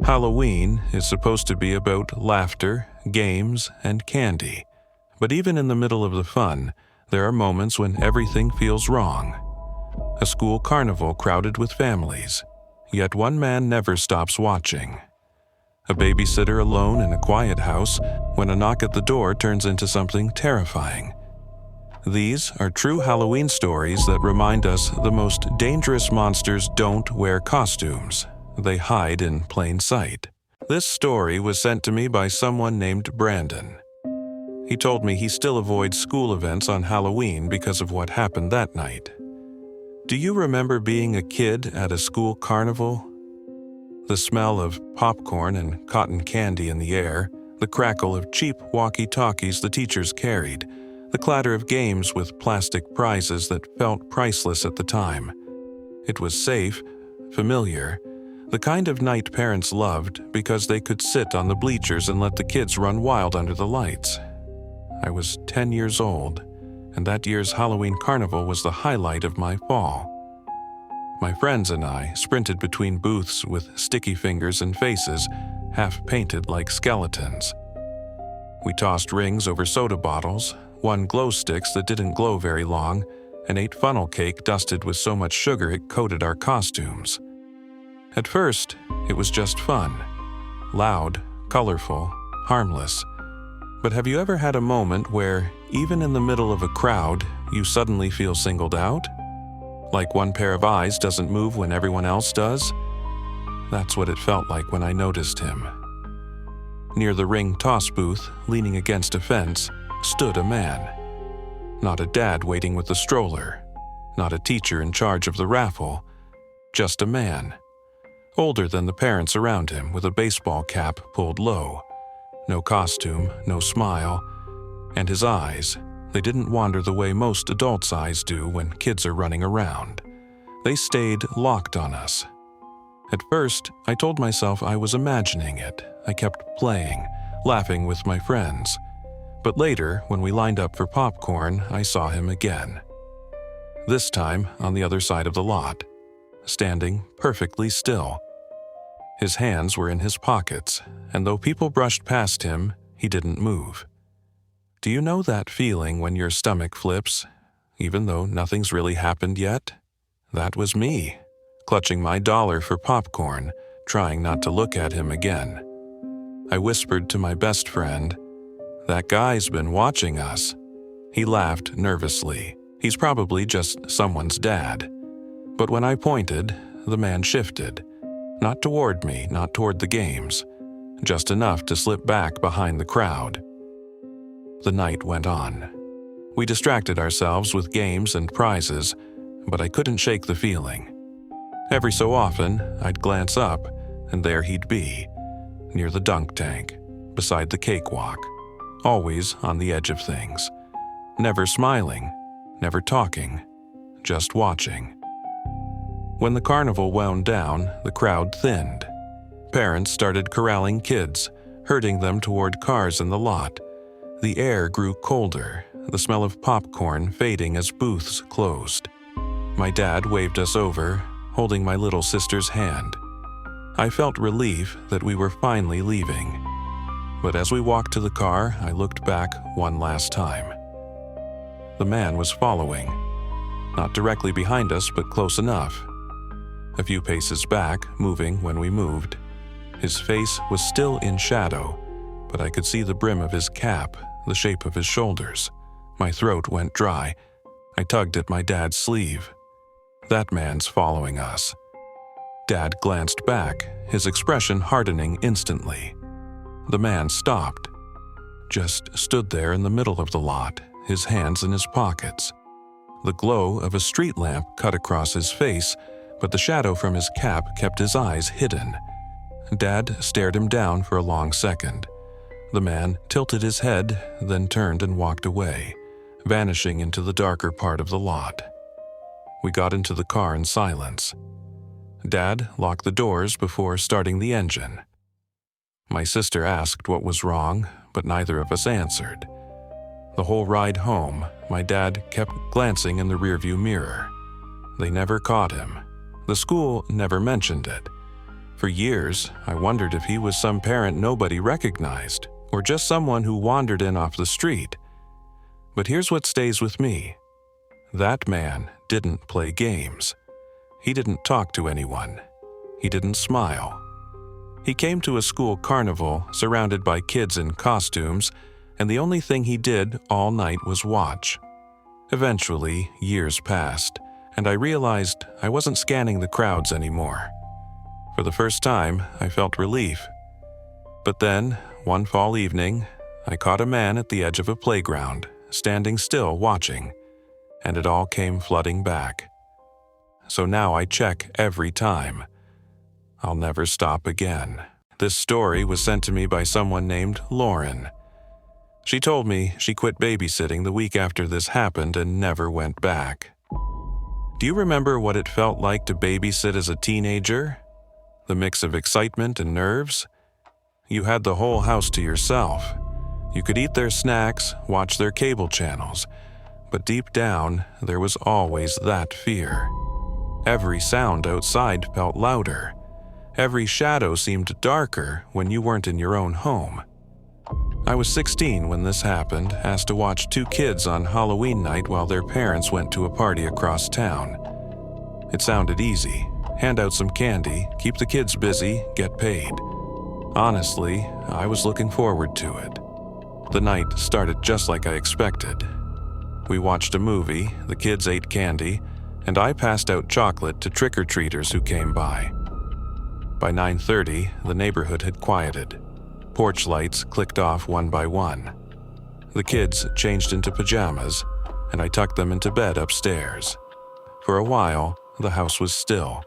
Halloween is supposed to be about laughter, games, and candy. But even in the middle of the fun, there are moments when everything feels wrong. A school carnival crowded with families, yet one man never stops watching. A babysitter alone in a quiet house when a knock at the door turns into something terrifying. These are true Halloween stories that remind us the most dangerous monsters don't wear costumes. They hide in plain sight. This story was sent to me by someone named Brandon. He told me he still avoids school events on Halloween because of what happened that night. Do you remember being a kid at a school carnival? The smell of popcorn and cotton candy in the air, the crackle of cheap walkie-talkies the teachers carried, the clatter of games with plastic prizes that felt priceless at the time. It was safe, familiar, the kind of night parents loved because they could sit on the bleachers and let the kids run wild under the lights. I was 10 years old, and that year's Halloween carnival was the highlight of my fall. My friends and I sprinted between booths with sticky fingers and faces, half-painted like skeletons. We tossed rings over soda bottles, won glow sticks that didn't glow very long, and ate funnel cake dusted with so much sugar it coated our costumes. At first, it was just fun. Loud, colorful, harmless. But have you ever had a moment where, even in the middle of a crowd, you suddenly feel singled out? Like one pair of eyes doesn't move when everyone else does? That's what it felt like when I noticed him. Near the ring toss booth, leaning against a fence, stood a man. Not a dad waiting with the stroller, not a teacher in charge of the raffle, just a man. Older than the parents around him, with a baseball cap pulled low. No costume, no smile, and his eyes, they didn't wander the way most adults' eyes do when kids are running around. They stayed locked on us. At first, I told myself I was imagining it. I kept playing, laughing with my friends. But later, when we lined up for popcorn, I saw him again. This time on the other side of the lot, standing perfectly still. His hands were in his pockets, and though people brushed past him, he didn't move. Do you know that feeling when your stomach flips, even though nothing's really happened yet? That was me, clutching my dollar for popcorn, trying not to look at him again. I whispered to my best friend, "That guy's been watching us." He laughed nervously. He's probably just someone's dad. But when I pointed, the man shifted. Not toward me, not toward the games, just enough to slip back behind the crowd. The night went on. We distracted ourselves with games and prizes, but I couldn't shake the feeling. Every so often, I'd glance up, and there he'd be, near the dunk tank, beside the cakewalk, always on the edge of things. Never smiling, never talking, just watching. When the carnival wound down, the crowd thinned. Parents started corralling kids, herding them toward cars in the lot. The air grew colder, the smell of popcorn fading as booths closed. My dad waved us over, holding my little sister's hand. I felt relief that we were finally leaving. But as we walked to the car, I looked back one last time. The man was following. Not directly behind us, but close enough. A few paces back, moving when we moved. His face was still in shadow, but I could see the brim of his cap, the shape of his shoulders. My throat went dry. I tugged at my dad's sleeve. That man's following us. Dad glanced back, his expression hardening instantly. The man stopped. Just stood there in the middle of the lot, his hands in his pockets. The glow of a street lamp cut across his face, but the shadow from his cap kept his eyes hidden. Dad stared him down for a long second. The man tilted his head, then turned and walked away, vanishing into the darker part of the lot. We got into the car in silence. Dad locked the doors before starting the engine. My sister asked what was wrong, but neither of us answered. The whole ride home, my dad kept glancing in the rearview mirror. They never caught him. The school never mentioned it. For years, I wondered if he was some parent nobody recognized, or just someone who wandered in off the street. But here's what stays with me. That man didn't play games. He didn't talk to anyone. He didn't smile. He came to a school carnival surrounded by kids in costumes, and the only thing he did all night was watch. Eventually, years passed, and I realized I wasn't scanning the crowds anymore. For the first time, I felt relief. But then, one fall evening, I caught a man at the edge of a playground, standing still watching, and it all came flooding back. So now I check every time. I'll never stop again. This story was sent to me by someone named Lauren. She told me she quit babysitting the week after this happened and never went back. Do you remember what it felt like to babysit as a teenager? The mix of excitement and nerves? You had the whole house to yourself. You could eat their snacks, watch their cable channels, but deep down, there was always that fear. Every sound outside felt louder. Every shadow seemed darker when you weren't in your own home. I was 16 when this happened, asked to watch two kids on Halloween night while their parents went to a party across town. It sounded easy. Hand out some candy, keep the kids busy, get paid. Honestly, I was looking forward to it. The night started just like I expected. We watched a movie, the kids ate candy, and I passed out chocolate to trick-or-treaters who came by. By 9:30, the neighborhood had quieted. Porch lights clicked off one by one. The kids changed into pajamas, and I tucked them into bed upstairs. For a while, the house was still.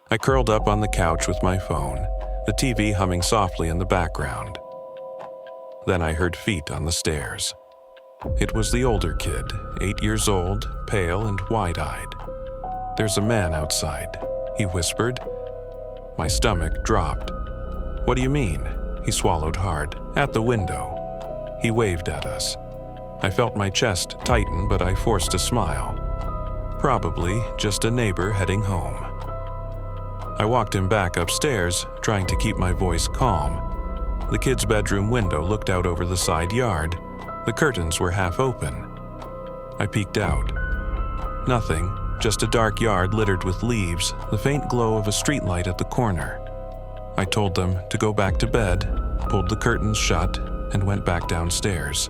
I curled up on the couch with my phone, the TV humming softly in the background. Then I heard feet on the stairs. It was the older kid, 8 years old, pale and wide-eyed. "There's a man outside," he whispered. My stomach dropped. "What do you mean?" He swallowed hard. "At the window." He waved at us. I felt my chest tighten, but I forced a smile. Probably just a neighbor heading home. I walked him back upstairs, trying to keep my voice calm. The kid's bedroom window looked out over the side yard. The curtains were half open. I peeked out. Nothing, just a dark yard littered with leaves, the faint glow of a streetlight at the corner. I told them to go back to bed, pulled the curtains shut, and went back downstairs.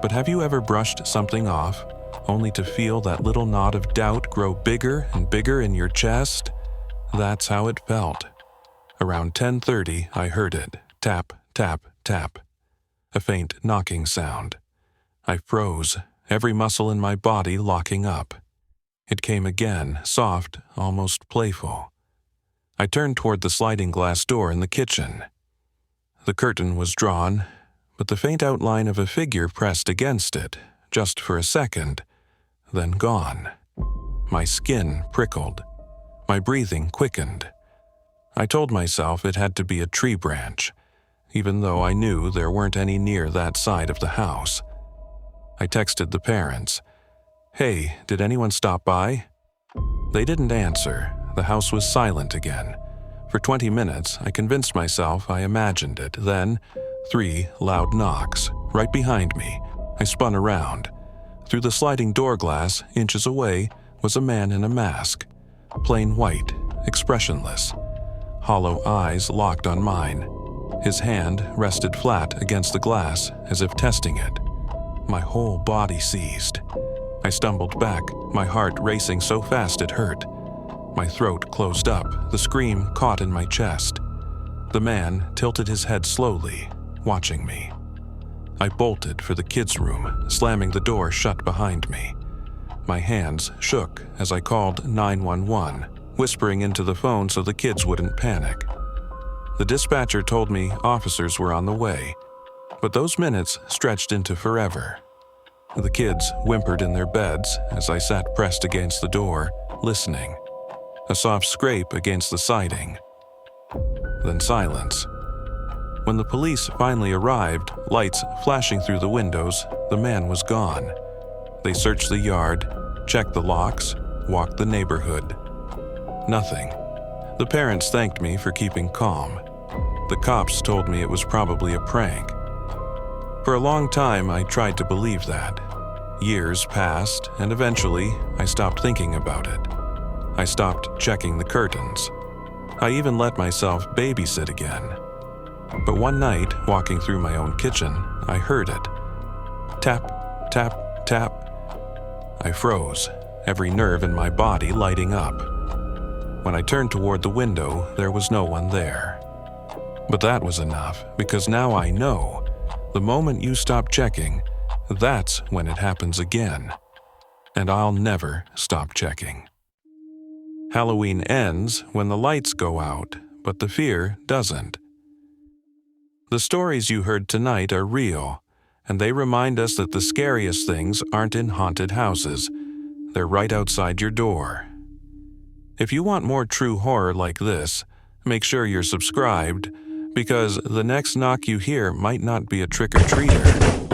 But have you ever brushed something off, only to feel that little knot of doubt grow bigger and bigger in your chest? That's how it felt. Around 10:30, I heard it. Tap, tap, tap. A faint knocking sound. I froze, every muscle in my body locking up. It came again, soft, almost playful. I turned toward the sliding glass door in the kitchen. The curtain was drawn, but the faint outline of a figure pressed against it, just for a second, then gone. My skin prickled. My breathing quickened. I told myself it had to be a tree branch, even though I knew there weren't any near that side of the house. I texted the parents. "Hey, did anyone stop by?" They didn't answer. The house was silent again. For 20 minutes, I convinced myself I imagined it. Then, 3 loud knocks, right behind me. I spun around. Through the sliding door glass, inches away, was a man in a mask. Plain white, expressionless. Hollow eyes locked on mine. His hand rested flat against the glass, as if testing it. My whole body seized. I stumbled back, my heart racing so fast it hurt. My throat closed up, the scream caught in my chest. The man tilted his head slowly, watching me. I bolted for the kids' room, slamming the door shut behind me. My hands shook as I called 911, whispering into the phone so the kids wouldn't panic. The dispatcher told me officers were on the way, but those minutes stretched into forever. The kids whimpered in their beds as I sat pressed against the door, listening. A soft scrape against the siding. Then silence. When the police finally arrived, lights flashing through the windows, the man was gone. They searched the yard, checked the locks, walked the neighborhood. Nothing. The parents thanked me for keeping calm. The cops told me it was probably a prank. For a long time, I tried to believe that. Years passed, and eventually, I stopped thinking about it. I stopped checking the curtains. I even let myself babysit again. But one night, walking through my own kitchen, I heard it. Tap, tap, tap. I froze, every nerve in my body lighting up. When I turned toward the window, there was no one there. But that was enough, because now I know, the moment you stop checking, that's when it happens again. And I'll never stop checking. Halloween ends when the lights go out, but the fear doesn't. The stories you heard tonight are real, and they remind us that the scariest things aren't in haunted houses. They're right outside your door. If you want more true horror like this, make sure you're subscribed, because the next knock you hear might not be a trick-or-treater.